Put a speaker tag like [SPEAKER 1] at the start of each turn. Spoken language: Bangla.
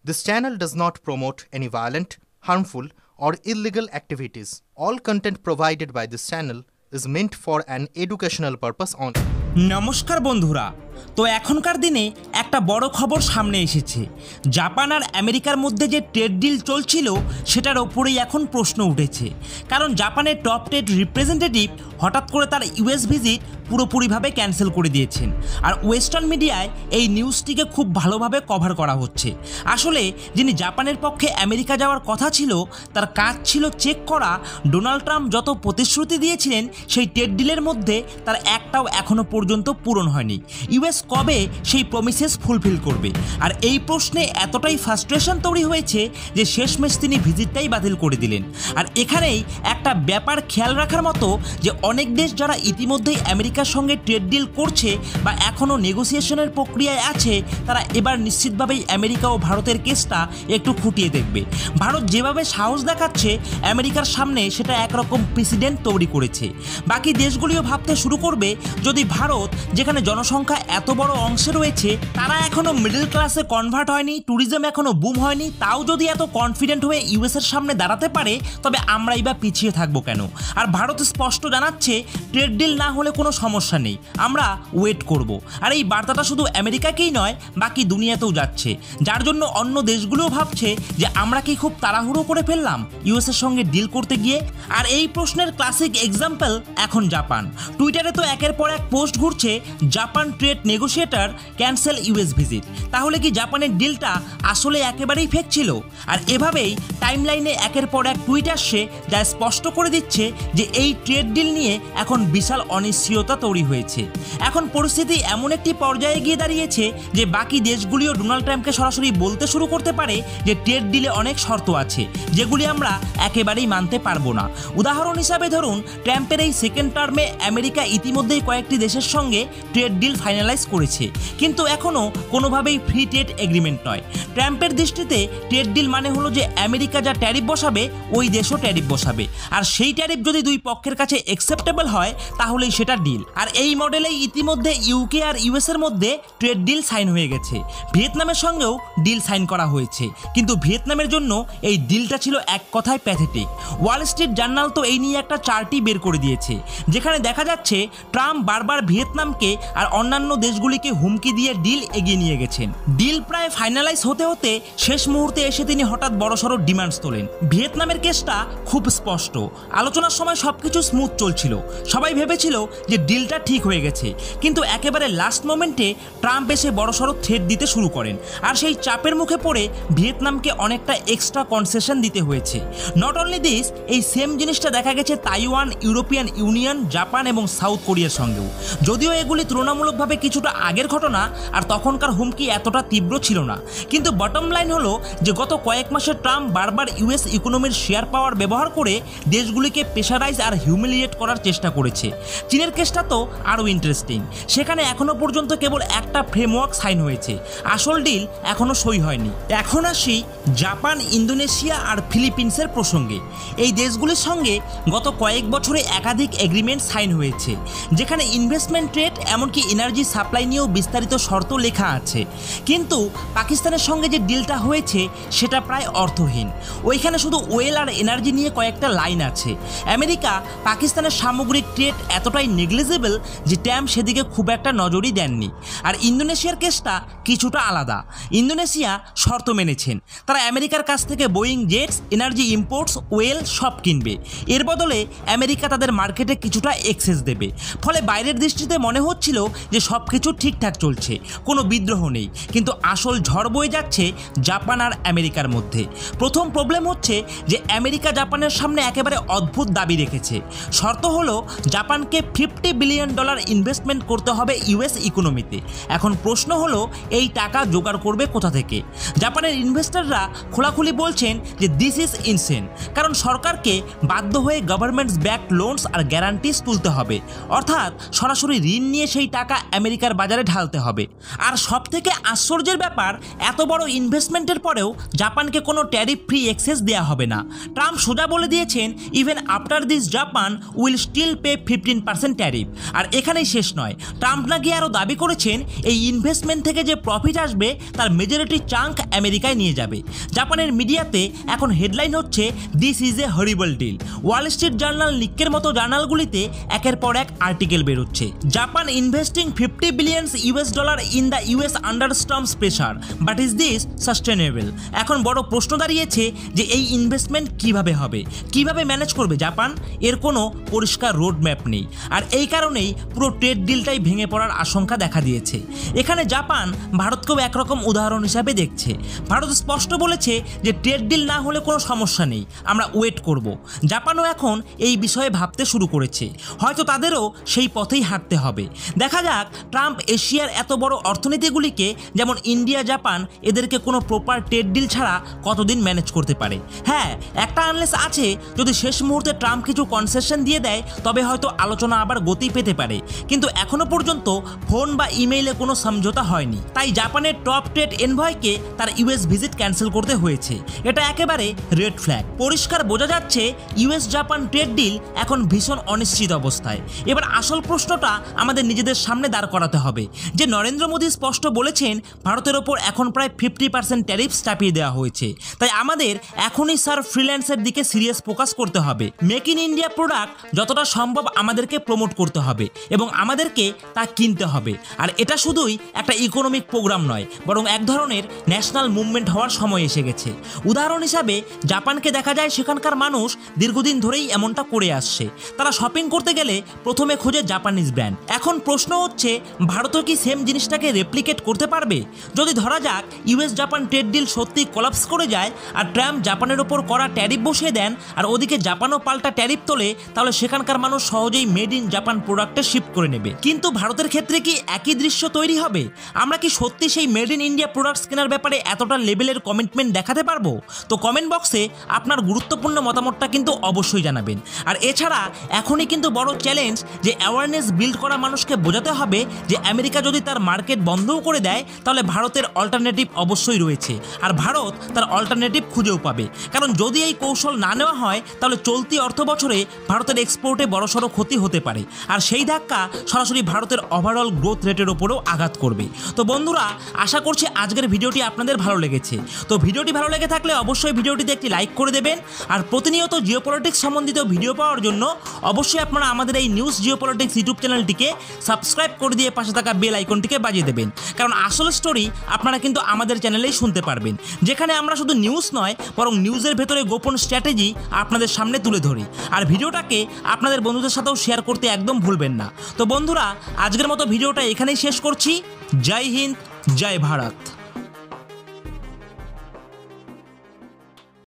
[SPEAKER 1] This channel does not promote any violent, harmful, or illegal activities. All content provided by this channel is meant for an educational purpose only.
[SPEAKER 2] নমস্কার বন্ধুরা, তো এখনকার দিনে একটা বড় খবর সামনে এসেছে। জাপান আর আমেরিকার মধ্যে যে ট্রেড ডিল চলছিল সেটার ওপরেই এখন প্রশ্ন উঠেছে, কারণ জাপানের টপ ট্রেড রিপ্রেজেন্টেটিভ হঠাৎ করে তার ইউএস ভিজিট পুরোপুরিভাবে ক্যান্সেল করে দিয়েছেন। আর ওয়েস্টার্ন মিডিয়ায় এই নিউজটিকে খুব ভালোভাবে কভার করা হচ্ছে। আসলে যিনি জাপানের পক্ষে আমেরিকা যাওয়ার কথা ছিল তার কাজ ছিল চেক করা ডোনাল্ড ট্রাম্প যত প্রতিশ্রুতি দিয়েছিলেন সেই ট্রেড ডিলের মধ্যে তার একটাও এখনো পর্যন্ত পূরণ হয়নি। ইউএস কবে সেই প্রমিসেস ফুলফিল করবে? আর এই প্রশ্নে এতটাই ফ্রাস্ট্রেশন তৈরি হয়েছে যে শেষমেশ তিনি ভিজিটটাই বাতিল করে দিলেন। আর এখানেই একটা ব্যাপার খেয়াল রাখার মতো যে অনেক দেশ যারা ইতিমধ্যেই আমেরিকার সঙ্গে ট্রেড ডিল করছে বা এখনও নেগোসিয়েশনের প্রক্রিয়ায় আছে, তারা এবার নিশ্চিতভাবেই আমেরিকা ও ভারতের কেসটা একটু খুঁটিয়ে দেখবে। ভারত যেভাবে সাহস দেখাচ্ছে আমেরিকার সামনে, সেটা একরকম প্রেসিডেন্ট তৈরি করেছে। বাকি দেশগুলিও ভাবতে শুরু করবে, যদি ভারত যেখানে জনসংখ্যা এত বড় অংশে রয়েছে তারা এখনো মিডল ক্লাসে কনভার্ট হয়নি, ট্যুরিজম এখনো বুম হয়নি, তাও যদি এত কনফিডেন্ট হয়ে ইউএসের সামনে দাঁড়াতে পারে, তবে আমরাই বা পিছিয়ে থাকবো কেন? আর ভারত স্পষ্ট জানাচ্ছে ট্রেড ডিল না হলে কোনো সমস্যা নেই, আমরা ওয়েট করব। আর এই বার্তাটা শুধু আমেরিকাকেই নয়, বাকি দুনিয়াতেও যাচ্ছে, যার জন্য অন্য দেশগুলোও ভাবছে যে আমরা কি খুব তাড়াহুড়ো করে ফেললাম ইউএসের সঙ্গে ডিল করতে গিয়ে। আর এই প্রশ্নের ক্লাসিক এক্সাম্পল এখন জাপান। টুইটারে তো একের পর এক পোস্ট ঘুরছে, Japan trade negotiator cancel US visit. তাহলে কি জাপানের ডিলটা আসলে একেবারেই ফেক ছিল? আর এভাবেই টাইমলাইনে একের পর এক টুইট আসছে যা স্পষ্ট করে দিচ্ছে যে এই ট্রেড ডিল নিয়ে এখন বিশাল অনিশ্চয়তা তৈরি হয়েছে। এখন পরিস্থিতি এমন একটি পর্যায়ে গিয়ে দাঁড়িয়েছে যে বাকি দেশগুলিও ডোনাল্ড ট্রাম্পকে সরাসরি বলতে শুরু করতে পারে যে ট্রেড ডিলে অনেক শর্ত আছে যেগুলি আমরা একেবারেই মানতে পারবো না। উদাহরণ হিসাবে ধরুন, ট্রাম্পের এই সেকেন্ড টার্মে আমেরিকা ইতিমধ্যেই কয়েকটি দেশের সঙ্গে ট্রেড ডিল ফাইনালাইজ করেছে, কিন্তু এখনও কোনোভাবেই ফ্রি ট্রেড এগ্রিমেন্ট নয়। ট্রাম্পের দৃষ্টিতে ট্রেড ডিল মানে হলো যে আমেরিকা যা ট্যারিফ বসাবে ওই দেশও ট্যারিফ বসাবে, আর সেই ট্যারিফ যদি দুই পক্ষের কাছে অ্যাকসেপ্টেবল হয় তাহলেই সেটা ডিল। আর এই মডেলেই ইতিমধ্যে ইউকে আর ইউএস এর মধ্যে ট্রেড ডিল সাইন হয়ে গেছে। ভিয়েতনামের সঙ্গেও ডিল সাইন করা হয়েছে, কিন্তু ভিয়েতনামের জন্য এই ডিলটা ছিল এক কথায় প্যাথেটিক। ওয়াল স্ট্রিট জার্নাল তো এই নিয়ে একটা চার্টই বের করে দিয়েছে, যেখানে দেখা যাচ্ছে ট্রাম্প বারবার ভিয়েতনামকে আর অন্যান্য দেশগুলিকে হুমকি দিয়ে ডিল এগিয়ে নিয়ে গেছেন। ডিল প্রায় ফাইনালাইজ হতে হতে শেষ মুহূর্তে এসে তিনি হঠাৎ বড়সড় ডিমান্ডস তোলেন। ভিয়েতনামের কেসটা খুব স্পষ্ট, আলোচনার সময় সবকিছু স্মুথ চলছিল, সবাই ভেবেছিল যে ডিলটা ঠিক হয়ে গেছে, কিন্তু একেবারে লাস্ট মোমেন্টে ট্রাম্প এসে বড়সড় থ্রেট দিতে শুরু করেন। আর সেই চাপের মুখে পড়ে ভিয়েতনামকে অনেকটা এক্সট্রা কনসেশন দিতে হয়েছে। নট অনলি দিস, এই সেম জিনিসটা দেখা গেছে তাইওয়ান, ইউরোপিয়ান ইউনিয়ন, জাপান এবং সাউথ কোরিয়ার সঙ্গেও। যদিও এগুলি তুলনামূলকভাবে কিছুটা আগের ঘটনা আর তখনকার হুমকি এতটা তীব্র ছিল না, কিন্তু বটম লাইন হলো যে গত কয়েক মাসে ট্রাম্প বারবার ইউএস ইকোনমির শেয়ার পাওয়ার ব্যবহার করে দেশগুলিকে প্রেশারাইজ আর হিউমিলিয়েট করার চেষ্টা করেছে। চীনের কেসটা তো আরও ইন্টারেস্টিং, সেখানে এখনও পর্যন্ত কেবল একটা ফ্রেমওয়ার্ক সাইন হয়েছে, আসল ডিল এখনও সই হয়নি। এখন আসি জাপান, ইন্দোনেশিয়া আর ফিলিপিন্সের প্রসঙ্গে। এই দেশগুলির সঙ্গে গত কয়েক বছরে একাধিক এগ্রিমেন্ট সাইন হয়েছে, যেখানে ইনভেস্টমেন্ট ট্রেড এমনকি এনার্জি সাপ্লাই নিয়েও বিস্তারিত শর্ত লেখা আছে। কিন্তু পাকিস্তানের সঙ্গে যে ডিলটা হয়েছে সেটা প্রায় অর্থহীন। ওইখানে শুধু ওয়েল আর এনার্জি নিয়ে কয়েকটা লাইন আছে। আমেরিকা পাকিস্তানের সামগ্রিক ট্রেড এতটাই নেগলিজেবল যে ট্রাম্প সেদিকে খুব একটা নজরই দেননি। আর ইন্দোনেশিয়ার কেসটা কিছুটা আলাদা। ইন্দোনেশিয়া শর্ত মেনেছেন, তারা আমেরিকার কাছ থেকে Boeing jets, energy imports, well সব কিনবে। এর বদলে আমেরিকা তাদের মার্কেটে কিছুটা এক্সেস দেবে। ফলে বাইরের দৃষ্টিতে মনে হচ্ছিল যে সব কিছু ঠিকঠাক চলছে, কোনো বিদ্রোহ নেই, কিন্তু আসল ঝড় বয়ে যাচ্ছে জাপান আর আমেরিকার মধ্যে। প্রথম প্রবলেম হচ্ছে যে আমেরিকা জাপানের সামনে একেবারে অদ্ভুত দাবি রেখেছে। শর্ত হলো জাপানকে $50 বিলিয়ন ইনভেস্টমেন্ট করতে হবে ইউএস ইকোনমিতে। এখন প্রশ্ন হলো এই টাকা জোগাড় করবে কোথা থেকে? জাপানের ইনভেস্টররা খোলাখুলি বলছেন যে দিস ইজ ইনসেন, কারণ সরকারকে বাধ্য হয়ে গভর্নমেন্টস ব্যাকড লোনস আর গ্যারান্টিজ তুলতে হবে, অর্থাৎ সরাসরি ঋণ নিয়ে সেই টাকা আমেরিকার বাজারে ঢালতে হবে। আর সবথেকে আশ্চর্যের ব্যাপার, এত বড় ইনভেস্টমেন্টের পরেও জাপানকে কোনো ট্যারিফ ফ্রি এক্সেস দেওয়া হবে না। ট্রাম্প সোজা বলে দিয়েছেন even after this Japan will still pay 15% tariff. আর এখানেই শেষ নয়, ট্রাম্প নাকি আরও দাবি করেছেন এই ইনভেস্টমেন্ট থেকে যে প্রফিট আসবে তার মেজরিটি চাঙ্ক আমেরিকায় নিয়ে যাবে। জাপানের মিডিয়াতে এখন হেডলাইন হচ্ছে this is a horrible deal. Wall Street Journal, নিক্কের মতো জার্নালগুলিতে একের পর এক আর্টিকেল বেরোচ্ছে। Japan investing $50 billion in the US under storms pressure, but is this sustainable? এখন বড় প্রশ্ন দাঁড়িয়েছে যে এই ইনভেস্টমেন্ট কিভাবে হবে, কিভাবে ম্যানেজ করবে জাপান? এর কোনো পরিষ্কার রোড ম্যাপ নেই। আর এই কারণেই পুরো ট্রেড ডিলটাই ভেঙে পড়ার আশঙ্কা দেখা দিয়েছে। এখানে জাপান ভারতকেও একরকম উদাহরণ হিসাবে দেখছে। ভারত স্পষ্ট বলেছে যে ট্রেড ডিল না হলে কোনো সমস্যা নেই, আমরা ওয়েট করব। জাপানও এখন এই বিষয়ে ভাবতে শুরু করেছে, হয়তো তাদেরও সেই পথেই হাঁটতে হবে। দেখা যাক ট্রাম্প এশিয়ার এত বড় অর্থনীতিগুলিকে যেমন ইন্ডিয়া, জাপান, এদেরকে কোনো প্রপার ট্রেড ডিল ছাড়া কতদিন ম্যানেজ করতে পারে। হ্যাঁ, একটা আনলেস আছে, যদি শেষ মুহূর্তে ট্রাম্প কিছু কনসেশন দিয়ে দেয় তবে হয়তো আলোচনা আবার গতি পেতে পারে, কিন্তু এখনো পর্যন্ত ফোন বা ইমেইলে কোনো সমঝোতা হয়নি। তাই জাপানের টপ ট্রেড এনভয়কে তার ইউএস ভিজিট ক্যান্সেল করতে হয়েছে। এটা একেবারে রেড ফ্ল্যাগ। পরিষ্কার বোঝা যাচ্ছে ইউএস জাপান ট্রেড ডিল এখন ভীষণ অনিশ্চিত অবস্থায়। এবার আসল প্রশ্নটা আমাদের নিজেদের সামনে দাঁড় করাতে হবে যে নরেন্দ্র মোদী স্পষ্ট বলেছেন ভারতের ওপর এখন প্রায় 50% ট্যারিফস চাপিয়ে দেওয়া হয়েছে। তাই আমাদের এখনই স্যার ফ্রিল্যান্সের দিকে সিরিয়াস ফোকাস করতে হবে। মেক ইন ইন্ডিয়া প্রোডাক্ট যতটা সম্ভব আমাদেরকে প্রমোট করতে হবে এবং আমাদেরকে তা কিনতে হবে। আর এটা শুধুই একটা ইকোনমিক প্রোগ্রাম নয়, বরং এক ধরনের ন্যাশনাল মুভমেন্ট হওয়ার সময় এসে গেছে। উদাহরণ হিসাবে জাপানকে দেখা যায় সেখানকার মানুষ দীর্ঘদিন ধরেই এমনটা করে আসছে। তারা শপিং করতে গেলে প্রথমে খোঁজে জাপানিজ ব্র্যান্ড। এখন প্রশ্ন হচ্ছে ভারতও কি সেম জিনিসটাকে রেপ্লিকেট করতে পারবে? যদি ধরা যাক ইউএস জাপান ট্রেড ডিল সত্যি কোলাপস করে যায় আর ট্রাম্প জাপানের ওপর করা ট্যারিফ বসিয়ে দেন আর ওদিকে জাপানও পাল্টা ট্যারিফ তোলে, তাহলে সেখানকার মানুষ সহজেই মেড ইন জাপান প্রোডাক্টে শিফট করে নেবে। কিন্তু ভারতের ক্ষেত্রে কি একই দৃশ্য তৈরি হবে? আমরা কি সত্যি সেই মেড ইন ইন্ডিয়া প্রোডাক্টস কেনার ব্যাপারে এতটা লেভেলের কমিটমেন্ট দেখাতে পারবো? তো কমেন্ট বক্সে আপনার গুরুত্বপূর্ণ মতামতটা কিন্তু অবশ্যই জানাবেন। আর এছাড়া এখনই কিন্তু বড় চ্যালেঞ্জ যে অ্যাওয়ারনেস বিল্ড করা মানুষকে বোঝাতে হবে যে আমেরিকা যদি তার মার্কেট বন্ধও করে দেয় তাহলে ভারতের অল্টারনেটিভ অবশ্যই রয়েছে, আর ভারত তার অল্টারনেটিভ খুঁজেও পাবে। কারণ যদি এই কৌশল না নেওয়া হয় তাহলে চলতি অর্থ বছরে ভারতের এক্সপোর্টে বড়সড় ক্ষতি হতে পারে, আর সেই ধাক্কা সরাসরি ভারতের ওভারঅল গ্রোথ রেটের ওপরেও আঘাত করবে। তো বন্ধুরা, আশা করছি আজকের ভিডিওটি আপনাদের ভালো লেগেছে। তো ভিডিওটি ভালো লেগে থাকলে অবশ্যই ভিডিওটিতে একটি লাইক করে দেবেন। আর প্রতিনিয়ত জিওপলিটিক্স সম্বন্ধিত ভিডিও পাওয়ার জন্য অবশ্যই আপনারা আমাদের এই নিউজ জিওপলিটিক্স ইউটিউব চ্যানেলটিকে সাবস্ক্রাইব করে দিয়ে পাশে থাকা বেল আইকনটিকে বাজিয়ে দেবেন। কারণ আসল স্টোরি আপনারা কিন্তু আমাদের চ্যানেলেই শুনতে পারবেন, যেখানে আমরা শুধু নিউজ নয় বরং নিউজের ভেতরে গোপন স্ট্র্যাটেজি আপনাদের সামনে তুলে ধরি। আর ভিডিওটাকে আপনাদের বন্ধুদের সাথেও শেয়ার করতে একদম ভুলবেন না। তো বন্ধুরা, আজকের মতো ভিডিওটা এখানেই শেষ করছি। জয় হিন্দ, জয় ভারত।